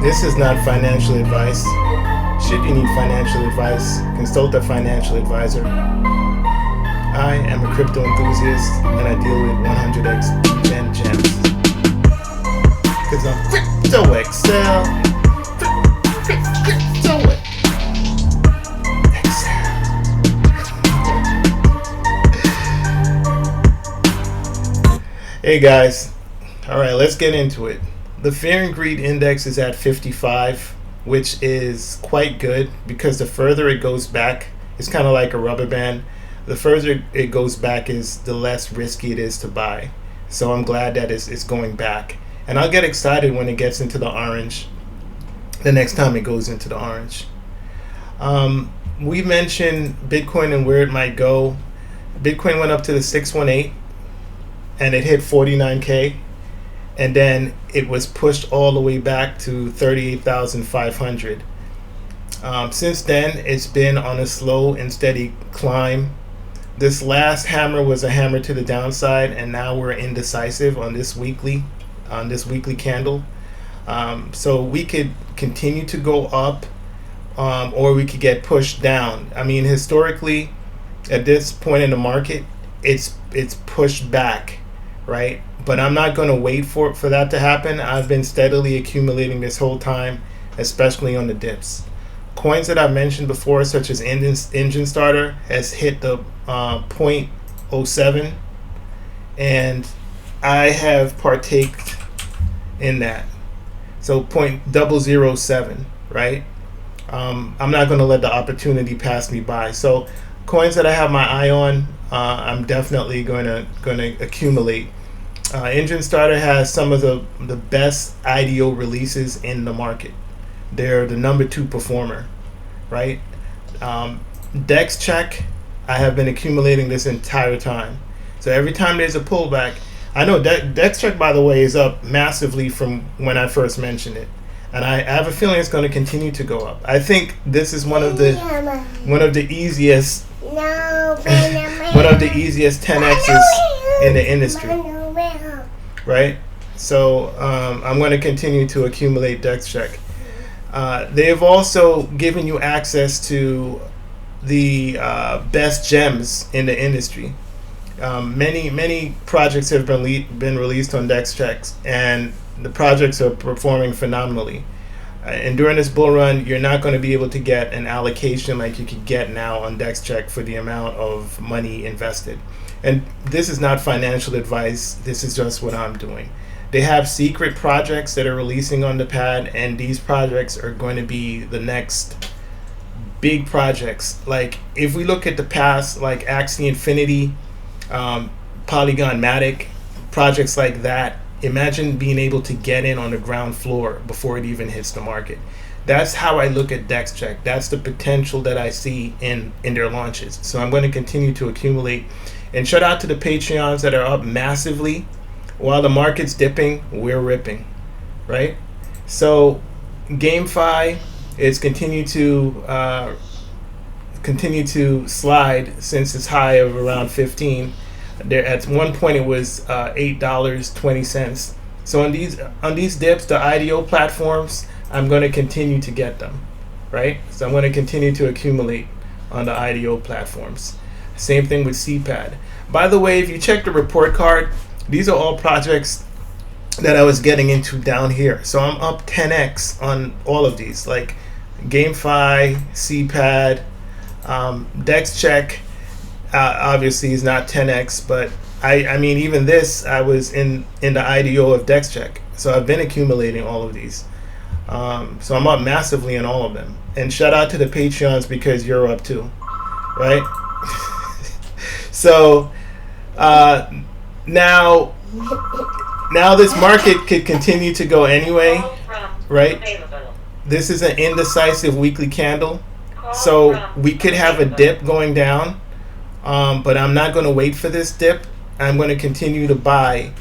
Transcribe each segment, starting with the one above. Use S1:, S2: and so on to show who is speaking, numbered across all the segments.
S1: This is not financial advice. Should you need financial advice, consult a financial advisor. I am a crypto enthusiast and I deal with 100x and gems. Because I'm Crypto Excel. Crypto Excel. Hey guys. Alright, let's get into it. The Fear and Greed Index is at 55, which is quite good because the further it goes back, it's kind of like a rubber band. The further it goes back is the less risky it is to buy. So I'm glad that it's going back. And I'll get excited when it gets into the orange, the next time it goes into the orange. We mentioned Bitcoin and where it might go. Bitcoin went up to the 618 and it hit 49K. And then it was pushed all the way back to 38,500. Since then, it's been on a slow and steady climb. This last hammer was a hammer to the downside, and now we're indecisive on this weekly candle. So we could continue to go up, or we could get pushed down. I mean, historically, at this point in the market, it's pushed back, right? But I'm not going to wait for that to happen. I've been steadily accumulating this whole time, especially on the dips. Coins that I've mentioned before, such as Engine Starter, has hit the 0.07, and I have partaked in that. So 0.007, right? I'm not going to let the opportunity pass me by. So coins that I have my eye on, I'm definitely going to accumulate. Engine Starter has some of the best IDO releases in the market. They're the number 2 performer, right? Dex Check, I have been accumulating this entire time. So every time there's a pullback, I know Dex Check, by the way, is up massively from when I first mentioned it, and I have a feeling it's going to continue to go up. I think this is one of the easiest one of the easiest 10x's in the industry. Right? So I'm going to continue to accumulate Dex Check. They have also given you access to the best gems in the industry. Many projects have been released on Dex Checks, and the projects are performing phenomenally. And during this bull run, you're not going to be able to get an allocation like you could get now on Dex Check for the amount of money invested. And this is not financial advice. This is just what I'm doing. They have secret projects that are releasing on the pad, and these projects are going to be the next big projects. Like if we look at the past, like Axie Infinity, Polygon Matic, projects like that, imagine being able to get in on the ground floor before it even hits the market. That's how I look at Dex Check. That's the potential that I see in their launches. So I'm going to continue to accumulate. And shout out to the Patreons that are up massively. While the market's dipping, we're ripping, right? So GameFi is continue to slide since its high of around 15. There at one point it was $8.20. So on these dips, the IDO platforms, I'm going to continue to get them, right? So I'm going to continue to accumulate on the IDO platforms. Same thing with CPAD. By the way, if you check the report card, these are all projects that I was getting into down here. So I'm up 10x on all of these, like GameFi, CPAD, Dex Check. Obviously is not 10x, but I mean even this, I was in the IDO of Dex Check. So I've been accumulating all of these. So I'm up massively in all of them. And shout out to the Patreons because you're up too, right? So now this market could continue to go anyway, right? This is an indecisive weekly candle, so we could have a dip going down, but I'm not going to wait for this dip. I'm going to continue to buy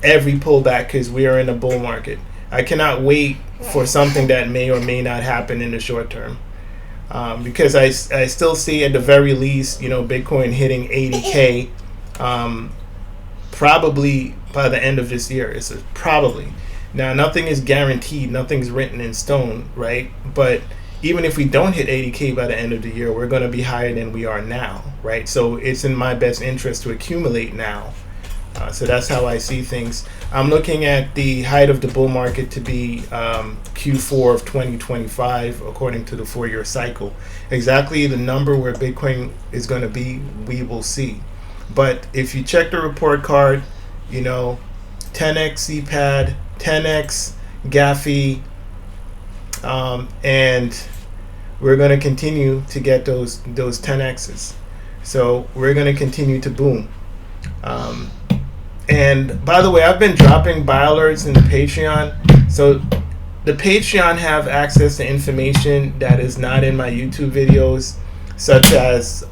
S1: every pullback because we are in a bull market. I cannot wait for something that may or may not happen in the short term. Because I still see at the very least, Bitcoin hitting 80K probably by the end of this year. It's probably. Now, nothing is guaranteed, nothing's written in stone, right? But even if we don't hit 80K by the end of the year, we're going to be higher than we are now, right? So it's in my best interest to accumulate now. So that's how I see things. I'm looking at the height of the bull market to be Q4 of 2025, according to the 4-year cycle. Exactly the number where Bitcoin is going to be, we will see. But if you check the report card, 10x CPAD, 10x GAFI, and we're going to continue to get those 10x's. So we're going to continue to boom. And by the way, I've been dropping buy alerts in the Patreon. So the Patreon have access to information that is not in my YouTube videos, such as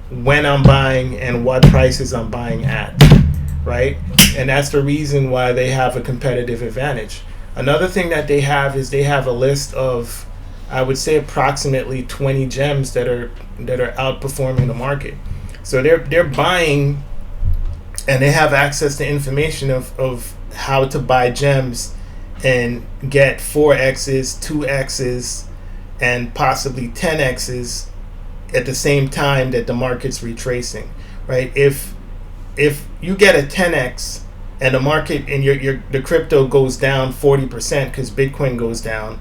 S1: when I'm buying and what prices I'm buying at, right? And that's the reason why they have a competitive advantage. Another thing that they have is they have a list of, I would say, approximately 20 gems that are outperforming the market. So they're buying, and they have access to information of how to buy gems and get 4x's, 2x's, and possibly 10x's at the same time that the market's retracing, right? If you get a 10x and the market and the crypto goes down 40% because Bitcoin goes down,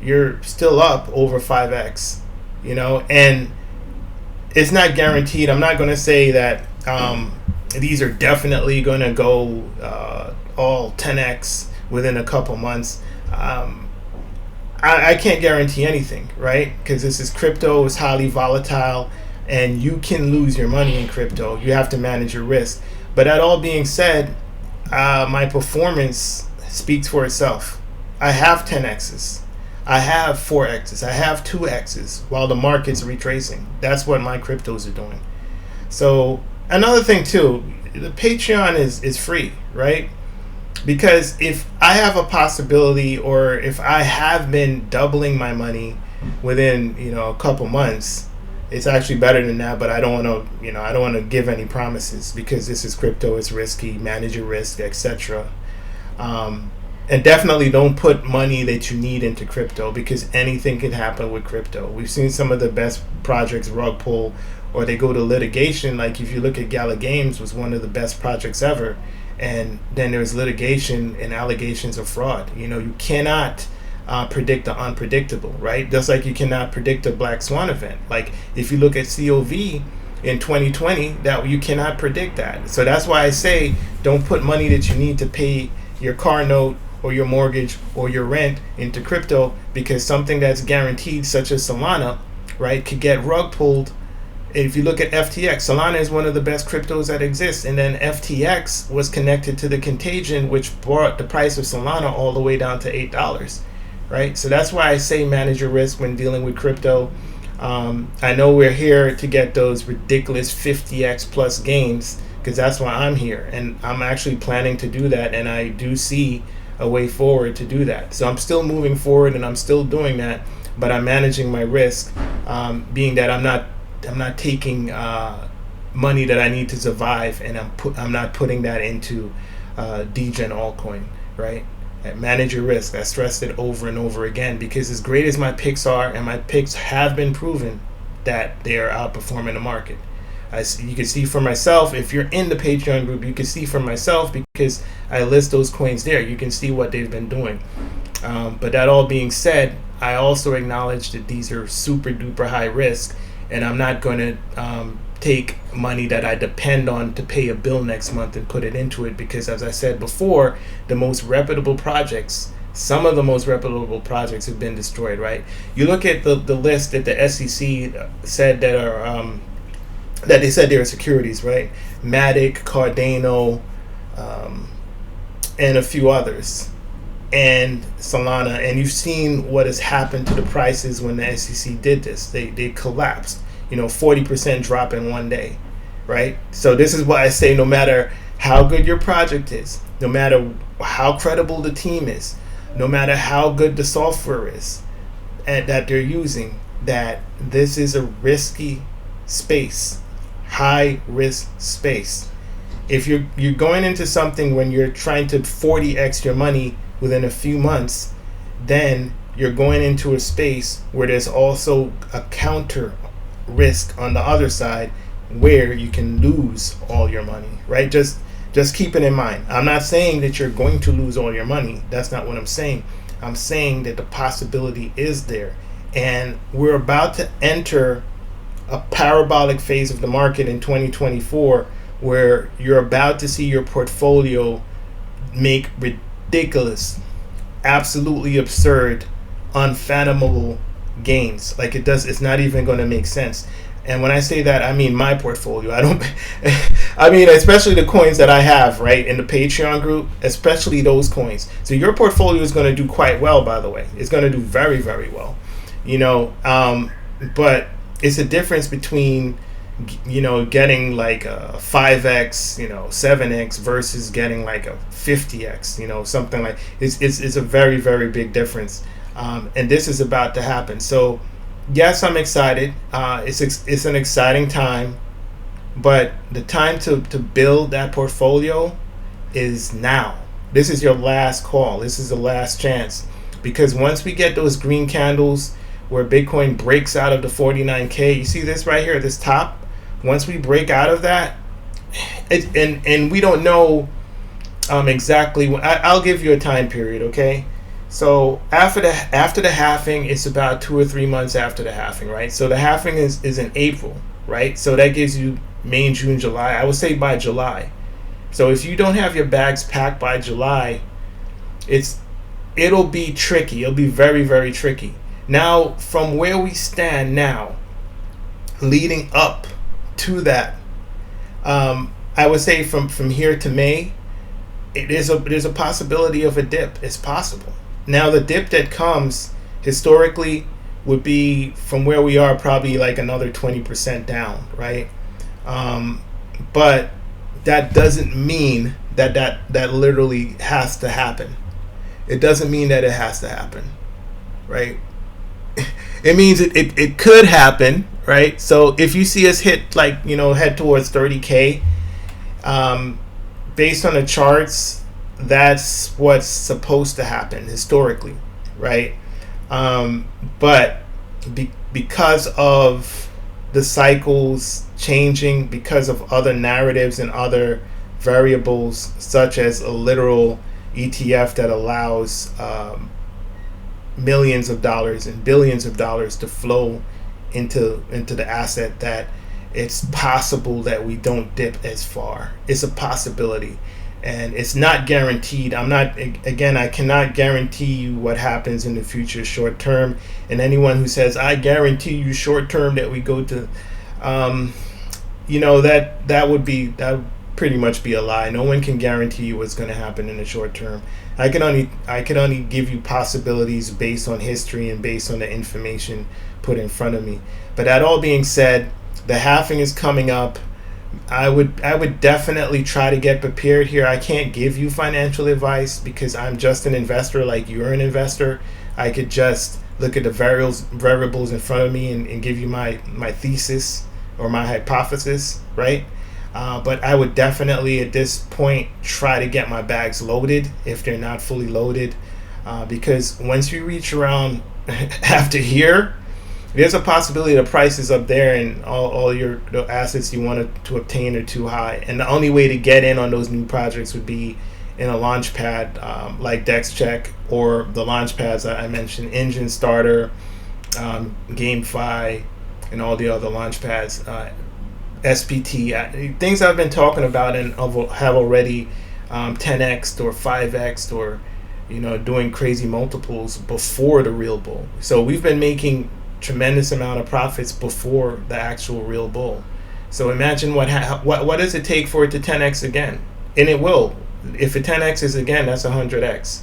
S1: you're still up over 5x, and it's not guaranteed. I'm not going to say that these are definitely going to go all 10x within a couple months. I can't guarantee anything, right? Because this is crypto, it's highly volatile, and you can lose your money in crypto. You have to manage your risk. But that all being said, my performance speaks for itself. I have 10x's. I have 4x's. I have 2x's while the market's retracing. That's what my cryptos are doing. So another thing too, the Patreon is free, right? Because if I have a possibility, or if I have been doubling my money within a couple months, it's actually better than that. But I don't want to I don't want to give any promises, because this is crypto, it's risky, manage your risk, etc. And definitely don't put money that you need into crypto, because anything can happen with crypto. We've seen some of the best projects rug pull, or they go to litigation. Like if you look at Gala Games, was one of the best projects ever, and then there's litigation and allegations of fraud. You cannot predict the unpredictable, right? Just like you cannot predict a black swan event. Like if you look at COV in 2020, that you cannot predict that. So that's why I say don't put money that you need to pay your car note or your mortgage or your rent into crypto, because something that's guaranteed, such as Solana, right, could get rug pulled. If you look at FTX, Solana is one of the best cryptos that exists, and then FTX was connected to the contagion, which brought the price of Solana all the way down to $8, right? So that's why I say manage your risk when dealing with crypto. I know we're here to get those ridiculous 50x plus gains, because that's why I'm here, and I'm actually planning to do that, and I do see a way forward to do that. So I'm still moving forward, and I'm still doing that, but I'm managing my risk, being that I'm not taking money that I need to survive, and I'm not putting that into degen altcoin, right? Manage your risk. I stressed it over and over again, because as great as my picks are, and my picks have been proven that they are outperforming the market. You can see for myself, if you're in the Patreon group, you can see for myself, because I list those coins there. You can see what they've been doing. But that all being said, I also acknowledge that these are super duper high risk, and I'm not going to take money that I depend on to pay a bill next month and put it into it, because as I said before, the most reputable projects, some of the most reputable projects have been destroyed, right? You look at the list that the SEC said that are that they said they are securities, right? Matic, Cardano, and a few others, and Solana. And you've seen what has happened to the prices when the SEC did this. They collapsed. 40% drop in one day, right? So this is why I say, no matter how good your project is, no matter how credible the team is, no matter how good the software is that they're using, that this is a risky space, high risk space. If you're going into something when you're trying to 40x your money within a few months, then you're going into a space where there's also a counter risk on the other side where you can lose all your money, right? Just keep it in mind. I'm not saying that you're going to lose all your money. That's not what I'm saying. I'm saying that the possibility is there. And we're about to enter a parabolic phase of the market in 2024 where you're about to see your portfolio make ridiculous, absolutely absurd, unfathomable gains. Like it's not even going to make sense. And when I say that, I mean my portfolio. I don't, I mean, especially the coins that I have, right, in the Patreon group, especially those coins. So your portfolio is going to do quite well, by the way. It's going to do very, very well, but it's a difference between, getting like a 5x, 7x versus getting like a 50x, something like it's a very, very big difference. And this is about to happen. So yes, I'm excited. It's an exciting time, but the time to build that portfolio is now. This is your last call. This is the last chance, because once we get those green candles where Bitcoin breaks out of the 49K, you see this right here at this top. Once we break out of that, and we don't know exactly. I'll give you a time period, okay? So after the halving, it's about 2 or 3 months after the halving, right? So the halving is in April, right? So that gives you May, June, July. I would say by July. So if you don't have your bags packed by July, it'll be tricky. It'll be very, very tricky. Now, from where we stand now, leading up to that, I would say from here to May, there's a possibility of a dip. It's possible. Now, the dip that comes historically would be from where we are, probably like another 20% down, right? But that doesn't mean that literally has to happen. It doesn't mean that it has to happen, right? It means it could happen, right? So if you see us hit head towards 30K, based on the charts, that's what's supposed to happen historically, right? But because of the cycles changing, because of other narratives and other variables, such as a literal ETF that allows millions of dollars and billions of dollars to flow into the asset, that it's possible that we don't dip as far. It's a possibility, and it's not guaranteed. I cannot guarantee you what happens in the future short term. And anyone who says I guarantee you short term that we go to that would pretty much be a lie. No one can guarantee you what's going to happen in the short term. I can only give you possibilities based on history and based on the information put in front of me. But that all being said, the halving is coming up. I would definitely try to get prepared here. I can't give you financial advice because I'm just an investor like you're an investor. I could just look at the variables in front of me and give you my thesis or my hypothesis, right? But I would definitely at this point try to get my bags loaded if they're not fully loaded, because once you reach around after here, there's a possibility the price is up there and all the assets you wanted to obtain are too high. And the only way to get in on those new projects would be in a launch pad like DexCheck, or the launch pads I mentioned, Engine Starter, GameFi, and all the other launch pads. SPT, things I've been talking about and have already 10x or 5x or doing crazy multiples before the real bull. So we've been making tremendous amount of profits before the actual real bull. So imagine what does it take for it to 10x again? And it will. If it 10x's again, that's 100x.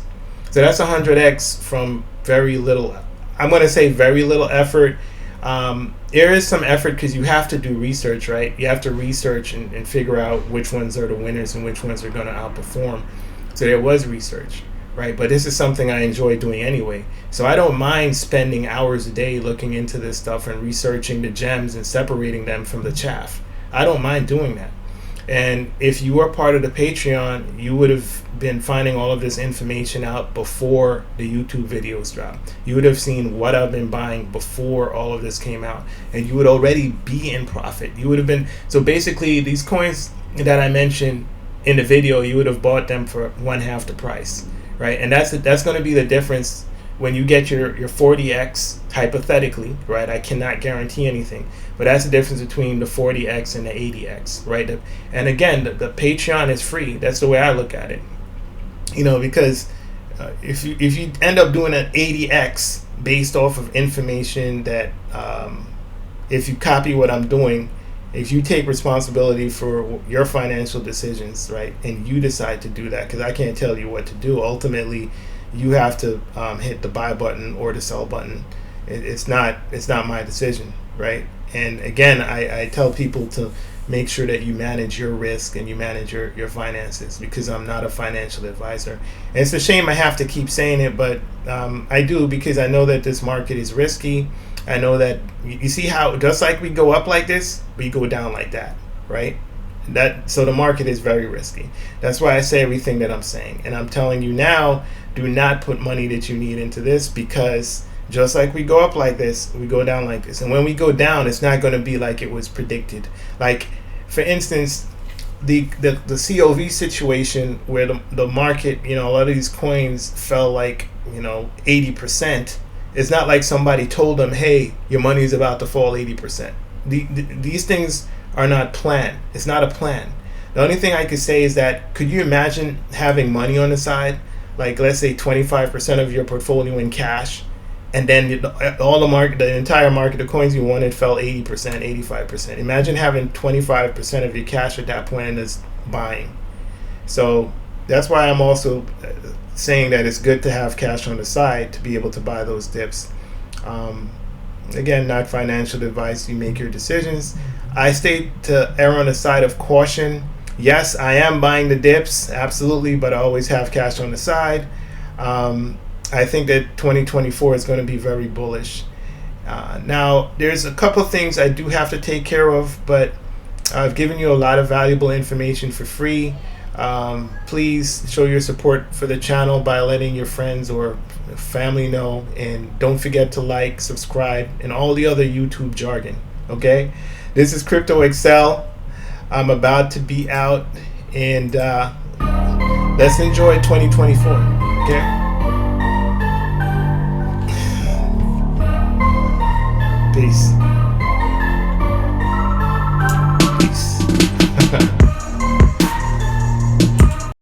S1: So that's 100x from very little. I'm going to say very little effort. There is some effort because you have to do research, right? You have to research and figure out which ones are the winners and which ones are going to outperform. So there was research, right? But this is something I enjoy doing anyway. So I don't mind spending hours a day looking into this stuff and researching the gems and separating them from the chaff. I don't mind doing that. And if you were part of the Patreon, you would have been finding all of this information out before the YouTube videos dropped. You would have seen what I've been buying before all of this came out, and you would already be in profit. You would have been, so basically these coins that I mentioned in the video, you would have bought them for one half the price, right? And that's going to be the difference when you get your 40x, hypothetically, right? I cannot guarantee anything, but that's the difference between the 40x and the 80x, right? And again, the Patreon is free. That's the way I look at it, because if you end up doing an 80x based off of information that if you copy what I'm doing, if you take responsibility for your financial decisions, right, and you decide to do that, because I can't tell you what to do. Ultimately, you have to hit the buy button or the sell button. It's not my decision, right? And again, I tell people to make sure that you manage your risk and you manage your finances, because I'm not a financial advisor. And it's a shame I have to keep saying it, but I do, because I know that this market is risky. I know that you see how just like we go up like this, we go down like that, right? So the market is very risky. That's why I say everything that I'm saying. And I'm telling you now, do not put money that you need into this, because just like we go up like this, we go down like this. And when we go down, it's not going to be like it was predicted. Like, for instance, the COV situation where the market, a lot of these coins fell like, 80%. It's not like somebody told them, hey, your money is about to fall 80%. These things are not planned. It's not a plan. The only thing I could say is that, could you imagine having money on the side, like let's say 25% of your portfolio in cash, and then the entire market, the coins you wanted fell 80%, 85%. Imagine having 25% of your cash at that point and just buying. So that's why I'm also saying that it's good to have cash on the side to be able to buy those dips. Again, not financial advice. You make your decisions. I stay to err on the side of caution. Yes, I am buying the dips, absolutely, but I always have cash on the side. I think that 2024 is going to be very bullish. Now, there's a couple things I do have to take care of, but I've given you a lot of valuable information for free. Please show your support for the channel by letting your friends or family know, and don't forget to like, subscribe, and all the other YouTube jargon. Okay, this is Crypto Excel. I'm about to be out, and let's enjoy 2024. Okay, peace.